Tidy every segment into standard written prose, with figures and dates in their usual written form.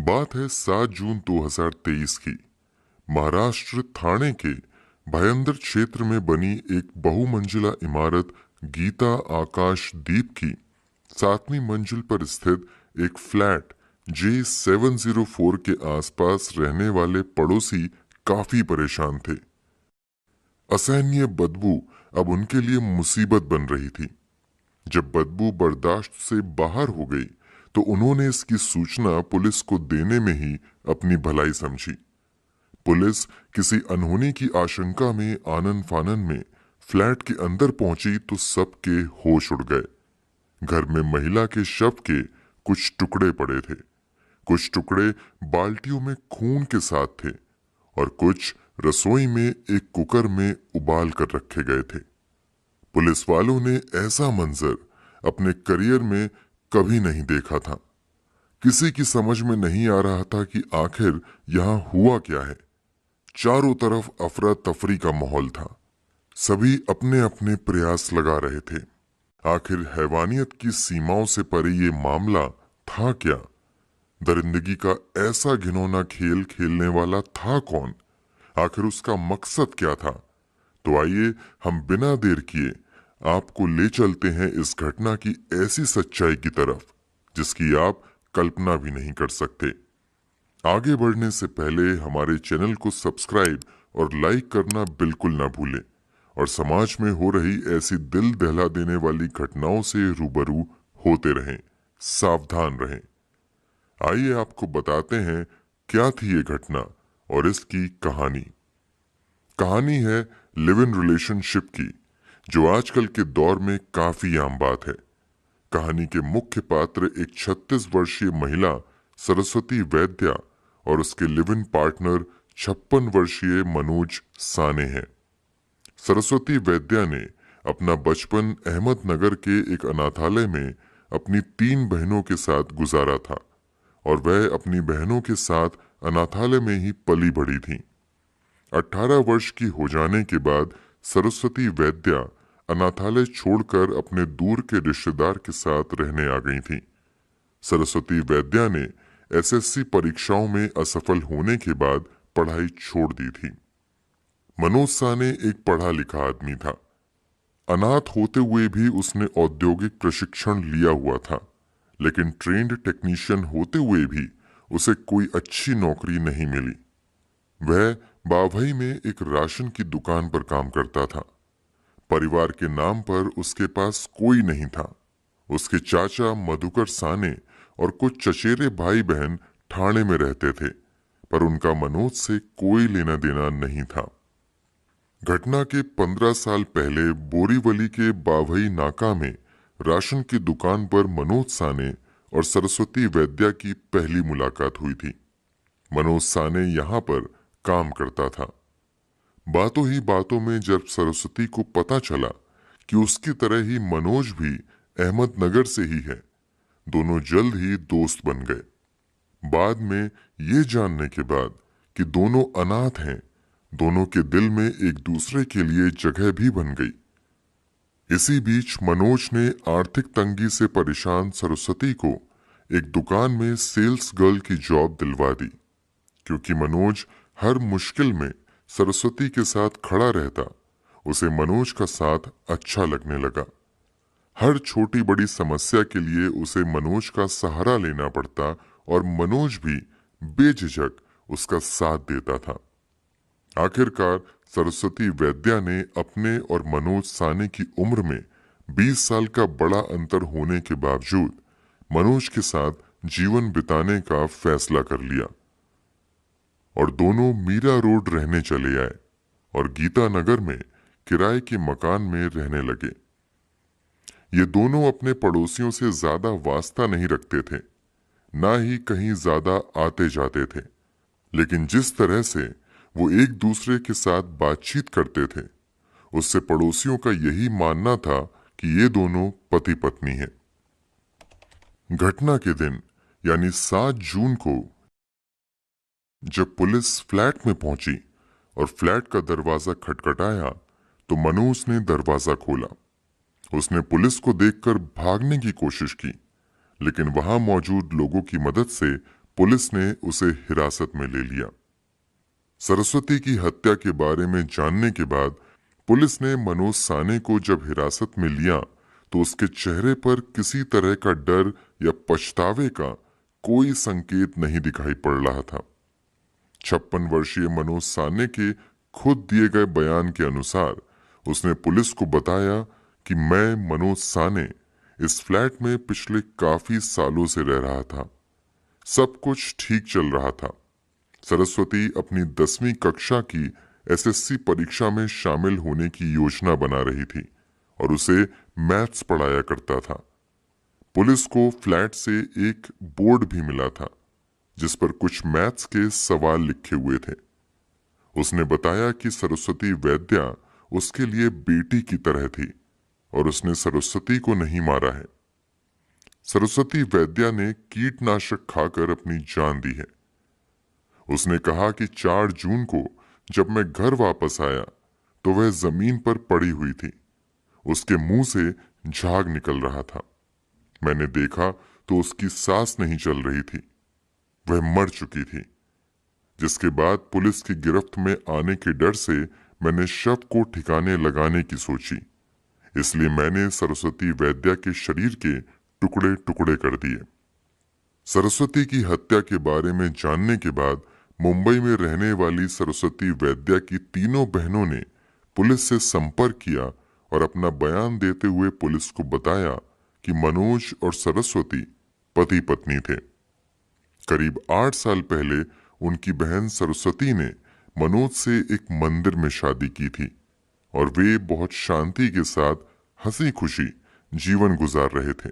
बात है 7 जून 2023 की। महाराष्ट्र थाने के भयंदर क्षेत्र में बनी एक बहुमंजिला इमारत गीता आकाश दीप की 7वीं मंजिल पर स्थित एक फ्लैट J704 के आसपास रहने वाले पड़ोसी काफी परेशान थे। असहनीय बदबू अब उनके लिए मुसीबत बन रही थी। जब बदबू बर्दाश्त से बाहर हो गई तो उन्होंने इसकी सूचना पुलिस को देने में ही अपनी भलाई समझी। पुलिस किसी अनहोनी की आशंका में आनन फानन में फ्लैट के अंदर पहुंची तो सबके होश उड़ गए। घर में महिला के शव के कुछ टुकड़े पड़े थे, कुछ टुकड़े बाल्टियों में खून के साथ थे और कुछ रसोई में एक कुकर में उबाल कर रखे गए थे। पुलिस वालों ने ऐसा मंजर अपने करियर में कभी नहीं देखा था। किसी की समझ में नहीं आ रहा था कि आखिर यहां हुआ क्या है। चारों तरफ अफरा तफरी का माहौल था। सभी अपने अपने प्रयास लगा रहे थे। आखिर हैवानियत की सीमाओं से परे ये मामला था क्या? दरिंदगी का ऐसा घिनौना खेल खेलने वाला था कौन? आखिर उसका मकसद क्या था? तो आइए हम बिना देर किए आपको ले चलते हैं इस घटना की ऐसी सच्चाई की तरफ जिसकी आप कल्पना भी नहीं कर सकते। आगे बढ़ने से पहले हमारे चैनल को सब्सक्राइब और लाइक करना बिल्कुल ना भूलें और समाज में हो रही ऐसी दिल दहला देने वाली घटनाओं से रूबरू होते रहें, सावधान रहें। आइए आपको बताते हैं क्या थी ये घटना और इसकी कहानी। कहानी है लिव इन रिलेशनशिप की, जो आजकल के दौर में काफी आम बात है। कहानी के मुख्य पात्र एक 36 वर्षीय महिला सरस्वती वैद्या और उसके लिव इन पार्टनर 56 वर्षीय मनोज साने हैं। सरस्वती वैद्या ने अपना बचपन अहमदनगर के एक अनाथालय में अपनी 3 बहनों के साथ गुजारा था और वह अपनी बहनों के साथ अनाथालय में ही पली बढ़ी थी। 18 वर्ष की हो जाने के बाद सरस्वती वैद्या अनाथालय छोड़कर अपने दूर के रिश्तेदार के साथ रहने आ गई थी। सरस्वती वैद्या ने एसएससी परीक्षाओं में असफल होने के बाद पढ़ाई छोड़ दी थी। मनोज साने एक पढ़ा लिखा आदमी था। अनाथ होते हुए भी उसने औद्योगिक प्रशिक्षण लिया हुआ था, लेकिन ट्रेंड टेक्नीशियन होते हुए भी उसे कोई अच्छी नौकरी नहीं मिली। वह बावई में एक राशन की दुकान पर काम करता था। परिवार के नाम पर उसके पास कोई नहीं था। उसके चाचा मधुकर साने और कुछ चचेरे भाई बहन ठाणे में रहते थे, पर उनका मनोज से कोई लेना देना नहीं था। घटना के 15 साल पहले बोरीवली के बावई नाका में राशन की दुकान पर मनोज साने और सरस्वती वैद्या की पहली मुलाकात हुई थी। मनोज साने यहाँ पर काम करता था। बातों ही बातों में जब सरस्वती को पता चला कि उसकी तरह ही मनोज भी अहमदनगर से ही है, दोनों जल्द ही दोस्त बन गए। बाद में ये जानने के बाद कि दोनों अनाथ हैं, दोनों के दिल में एक दूसरे के लिए जगह भी बन गई। इसी बीच मनोज ने आर्थिक तंगी से परेशान सरस्वती को एक दुकान में सेल्स गर्ल की जॉब दिलवा दी। क्योंकि मनोज हर मुश्किल में सरस्वती के साथ खड़ा रहता, उसे मनोज का साथ अच्छा लगने लगा। हर छोटी बड़ी समस्या के लिए उसे मनोज का सहारा लेना पड़ता और मनोज भी बेझिझक उसका साथ देता था। आखिरकार सरस्वती वैद्या ने अपने और मनोज साने की उम्र में 20 साल का बड़ा अंतर होने के बावजूद मनोज के साथ जीवन बिताने का फैसला कर लिया और दोनों मीरा रोड रहने चले आए और गीता नगर में किराए के मकान में रहने लगे। ये दोनों अपने पड़ोसियों से ज्यादा वास्ता नहीं रखते थे, ना ही कहीं ज्यादा आते जाते थे, लेकिन जिस तरह से वो एक दूसरे के साथ बातचीत करते थे, उससे पड़ोसियों का यही मानना था कि ये दोनों पति पत्नी हैं। घटना के दिन यानी 7 जून को जब पुलिस फ्लैट में पहुंची और फ्लैट का दरवाजा खटखटाया तो मनोज ने दरवाजा खोला। उसने पुलिस को देखकर भागने की कोशिश की, लेकिन वहां मौजूद लोगों की मदद से पुलिस ने उसे हिरासत में ले लिया। सरस्वती की हत्या के बारे में जानने के बाद पुलिस ने मनोज साने को जब हिरासत में लिया तो उसके चेहरे पर किसी तरह का डर या पछतावे का कोई संकेत नहीं दिखाई पड़ रहा था। 56 वर्षीय मनोज साने के खुद दिए गए बयान के अनुसार उसने पुलिस को बताया कि मैं मनोज साने इस फ्लैट में पिछले काफी सालों से रह रहा था। सब कुछ ठीक चल रहा था। सरस्वती अपनी 10वीं कक्षा की एसएससी परीक्षा में शामिल होने की योजना बना रही थी और उसे मैथ्स पढ़ाया करता था। पुलिस को फ्लैट से एक बोर्ड भी मिला था जिस पर कुछ मैथ्स के सवाल लिखे हुए थे। उसने बताया कि सरस्वती वैद्या उसके लिए बेटी की तरह थी और उसने सरस्वती को नहीं मारा है। सरस्वती वैद्या ने कीटनाशक खाकर अपनी जान दी है। उसने कहा कि 4 जून को जब मैं घर वापस आया तो वह जमीन पर पड़ी हुई थी। उसके मुंह से झाग निकल रहा था। मैंने देखा तो उसकी सांस नहीं चल रही थी। वह मर चुकी थी। जिसके बाद पुलिस की गिरफ्त में आने के डर से मैंने शव को ठिकाने लगाने की सोची। इसलिए मैंने सरस्वती वैद्या के शरीर के टुकड़े टुकड़े कर दिए। सरस्वती की हत्या के बारे में जानने के बाद मुंबई में रहने वाली सरस्वती वैद्या की तीनों बहनों ने पुलिस से संपर्क किया और अपना बयान देते हुए पुलिस को बताया कि मनोज और सरस्वती पति पत्नी थे। करीब 8 साल पहले उनकी बहन सरस्वती ने मनोज से एक मंदिर में शादी की थी और वे बहुत शांति के साथ हंसी खुशी जीवन गुजार रहे थे।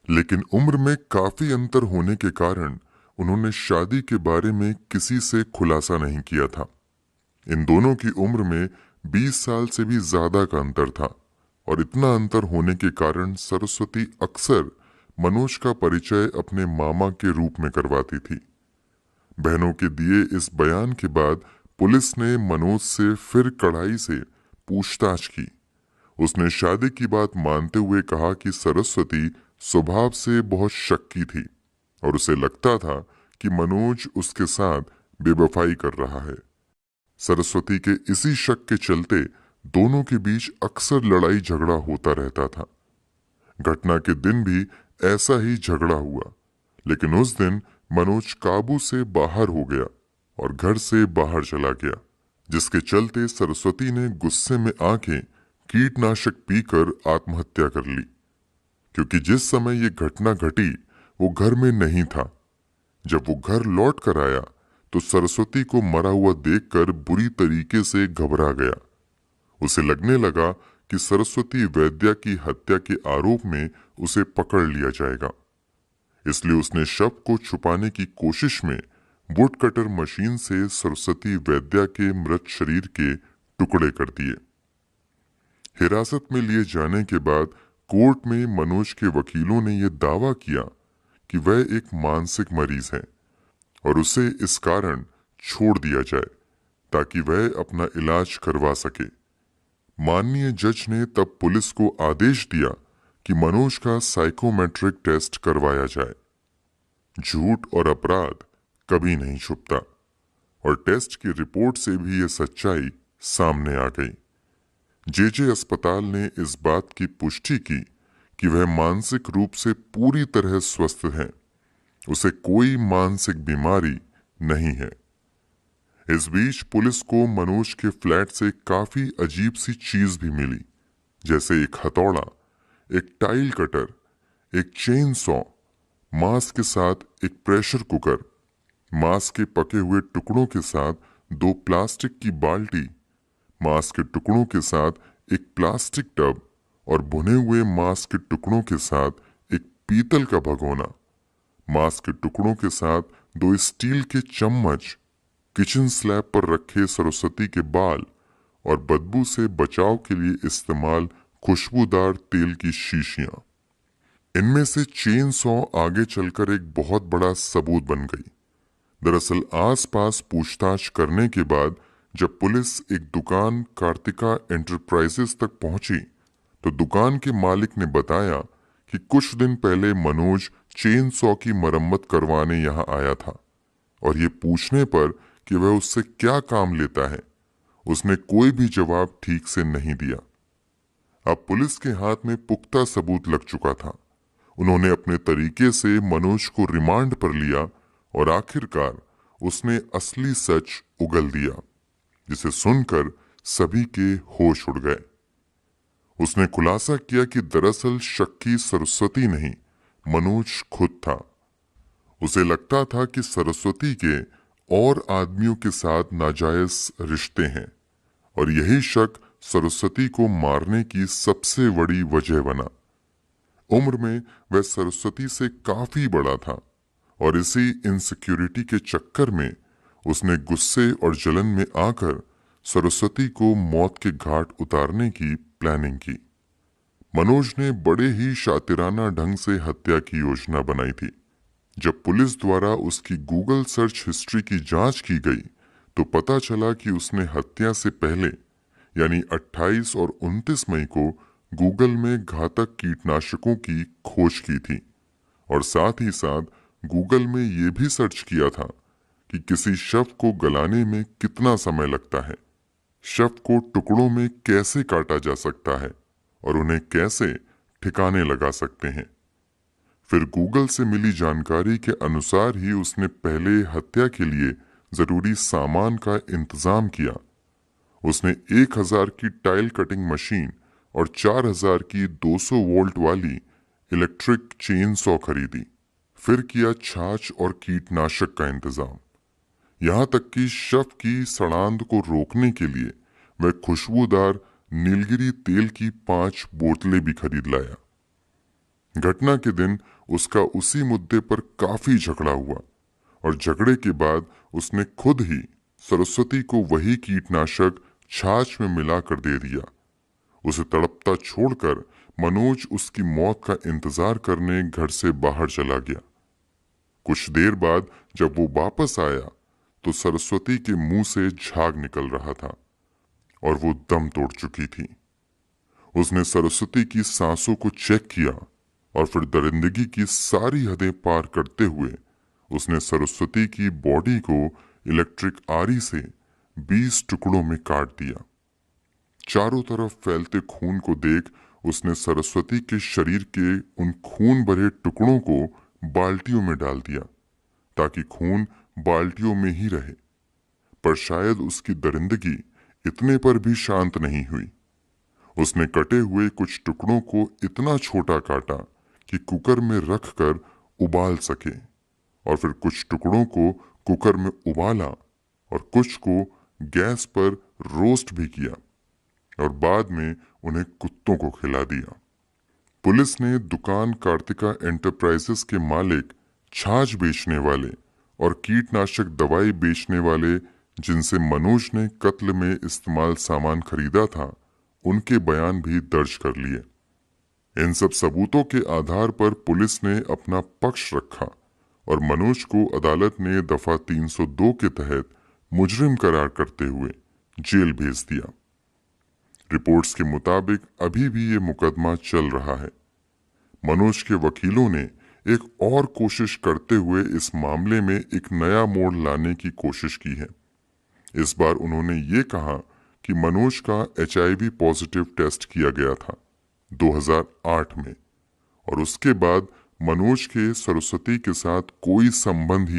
लेकिन उम्र में काफी अंतर होने के कारण उन्होंने शादी के बारे में किसी से खुलासा नहीं किया था। इन दोनों की उम्र में 20 साल से भी ज्यादा का अंतर था और इतना अंतर होने के कारण सरस्वती अक्सर मनोज का परिचय अपने मामा के रूप में करवाती थी। बहनों के दिए इस बयान के बाद पुलिस ने मनोज से फिर कड़ाई से पूछताछ की। उसने शादी की बात मानते हुए कहा कि सरस्वती स्वभाव से बहुत शक्की थी और उसे लगता था कि मनोज उसके साथ बेवफाई कर रहा है। सरस्वती के इसी शक के चलते दोनों के बीच अक्सर लड़ाई झगड़ा होता रहता था। घटना के दिन भी ऐसा ही झगड़ा हुआ, लेकिन उस दिन मनोज काबू से बाहर हो गया और घर से बाहर चला गया, जिसके चलते सरस्वती ने गुस्से में आके कीटनाशक पीकर आत्महत्या कर ली। क्योंकि जिस समय ये घटना घटी वो घर में नहीं था। जब वो घर लौट कर आया तो सरस्वती को मरा हुआ देखकर बुरी तरीके से घबरा गया। उसे लगने लगा कि सरस्वती वैद्या की हत्या के आरोप में उसे पकड़ लिया जाएगा। इसलिए उसने शव को छुपाने की कोशिश में वुड कटर मशीन से सरस्वती वैद्या के मृत शरीर के टुकड़े कर दिए। हिरासत में लिए जाने के बाद कोर्ट में मनोज के वकीलों ने यह दावा किया कि वह एक मानसिक मरीज है और उसे इस कारण छोड़ दिया जाए ताकि वह अपना इलाज करवा सके। माननीय जज ने तब पुलिस को आदेश दिया कि मनोज का साइकोमेट्रिक टेस्ट करवाया जाए। झूठ और अपराध कभी नहीं छुपता और टेस्ट की रिपोर्ट से भी यह सच्चाई सामने आ गई। जेजे अस्पताल ने इस बात की पुष्टि की कि वह मानसिक रूप से पूरी तरह स्वस्थ है। उसे कोई मानसिक बीमारी नहीं है। इस बीच पुलिस को मनोज के फ्लैट से काफी अजीब सी चीज भी मिली, जैसे एक हथौड़ा, एक टाइल कटर, एक चेन सॉ, मांस के साथ एक प्रेशर कुकर, मांस के पके हुए टुकड़ों के साथ 2 प्लास्टिक की बाल्टी, मांस के टुकड़ों के साथ एक प्लास्टिक टब और भुने हुए मांस के टुकड़ों के साथ एक पीतल का भगोना, मांस के टुकड़ों के साथ 2 स्टील के चम्मच, किचन स्लैब पर रखे सरस्वती के बाल और बदबू से बचाव के लिए इस्तेमाल खुशबूदार तेल की शीशियां। इनमें से चेन सॉ आगे चलकर एक बहुत बड़ा सबूत बन गई। दरअसल आसपास पूछताछ करने के बाद जब पुलिस एक दुकान कार्तिका एंटरप्राइजेस तक पहुंची तो दुकान के मालिक ने बताया कि कुछ दिन पहले मनोज चेन सॉ की मरम्मत करवाने यहाँ आया था और ये पूछने पर कि वह उससे क्या काम लेता है, उसने कोई भी जवाब ठीक से नहीं दिया। अब पुलिस के हाथ में पुख्ता सबूत लग चुका था। उन्होंने अपने तरीके से मनोज को रिमांड पर लिया और आखिरकार उसने असली सच उगल दिया, जिसे सुनकर सभी के होश उड़ गए। उसने खुलासा किया कि दरअसल शक्की सरस्वती नहीं, मनोज खुद था। उसे लगता था कि सरस्वती के और आदमियों के साथ नाजायज रिश्ते हैं और यही शक सरस्वती को मारने की सबसे बड़ी वजह बना। उम्र में वह सरस्वती से काफी बड़ा था और इसी इनसिक्योरिटी के चक्कर में उसने गुस्से और जलन में आकर सरस्वती को मौत के घाट उतारने की प्लानिंग की। मनोज ने बड़े ही शातिराना ढंग से हत्या की योजना बनाई थी। जब पुलिस द्वारा उसकी गूगल सर्च हिस्ट्री की जांच की गई तो पता चला कि उसने हत्या से पहले यानी 28 और 29 मई को गूगल में घातक कीटनाशकों की खोज की थी और साथ ही साथ गूगल में यह भी सर्च किया था कि किसी शव को गलाने में कितना समय लगता है, शव को टुकड़ों में कैसे काटा जा सकता है और उन्हें कैसे ठिकाने लगा सकते हैं। फिर गूगल से मिली जानकारी के अनुसार ही उसने पहले हत्या के लिए जरूरी सामान का इंतजाम किया। उसने 1000 की टाइल कटिंग मशीन और 4000 की 200 वोल्ट वाली इलेक्ट्रिक चेन सॉ खरीदी। फिर किया छाछ और कीटनाशक का इंतजाम। यहां तक कि शव की सड़ांध को रोकने के लिए वह खुशबूदार नीलगिरी तेल की 5 बोतलें भी खरीद लाया। घटना के दिन उसका उसी मुद्दे पर काफी झगड़ा हुआ और झगड़े के बाद उसने खुद ही सरस्वती को वही कीटनाशक छाछ में मिलाकर दे दिया। उसे तड़पता छोड़कर मनोज उसकी मौत का इंतजार करने घर से बाहर चला गया। कुछ देर बाद जब वो वापस आया तो सरस्वती के मुंह से झाग निकल रहा था और वो दम तोड़ चुकी थी। उसने सरस्वती की सांसों को चेक किया और फिर दरिंदगी की सारी हदें पार करते हुए उसने सरस्वती की बॉडी को इलेक्ट्रिक आरी से 20 टुकड़ों में काट दिया। चारों तरफ फैलते खून को देख उसने सरस्वती के शरीर के उन खून भरे टुकड़ों को बाल्टियों में डाल दिया ताकि खून बाल्टियों में ही रहे। पर शायद उसकी दरिंदगी इतने पर भी शांत नहीं हुई। उसने कटे हुए कुछ टुकड़ों को इतना छोटा काटा कि कुकर में रखकर उबाल सके और फिर कुछ टुकड़ों को कुकर में उबाला और कुछ को गैस पर रोस्ट भी किया और बाद में उन्हें कुत्तों को खिला दिया। पुलिस ने दुकान कार्तिका एंटरप्राइजेस के मालिक, छाछ बेचने वाले और कीटनाशक दवाई बेचने वाले जिनसे मनोज ने कत्ल में इस्तेमाल सामान खरीदा था, उनके बयान भी दर्ज कर लिए। इन सब सबूतों के आधार पर पुलिस ने अपना पक्ष रखा और मनोज को अदालत ने दफा 302 के तहत मुजरिम करार करते हुए जेल भेज दिया। रिपोर्ट्स के मुताबिक अभी भी ये मुकदमा चल रहा है। मनोज के वकीलों ने एक और कोशिश करते हुए इस मामले में एक नया मोड़ लाने की कोशिश की है। इस बार उन्होंने ये कहा कि मनोज का HIV पॉजिटिव टेस्ट किया गया था 2008 में और उसके बाद मनोज के सरस्वती के साथ कोई संबंध ही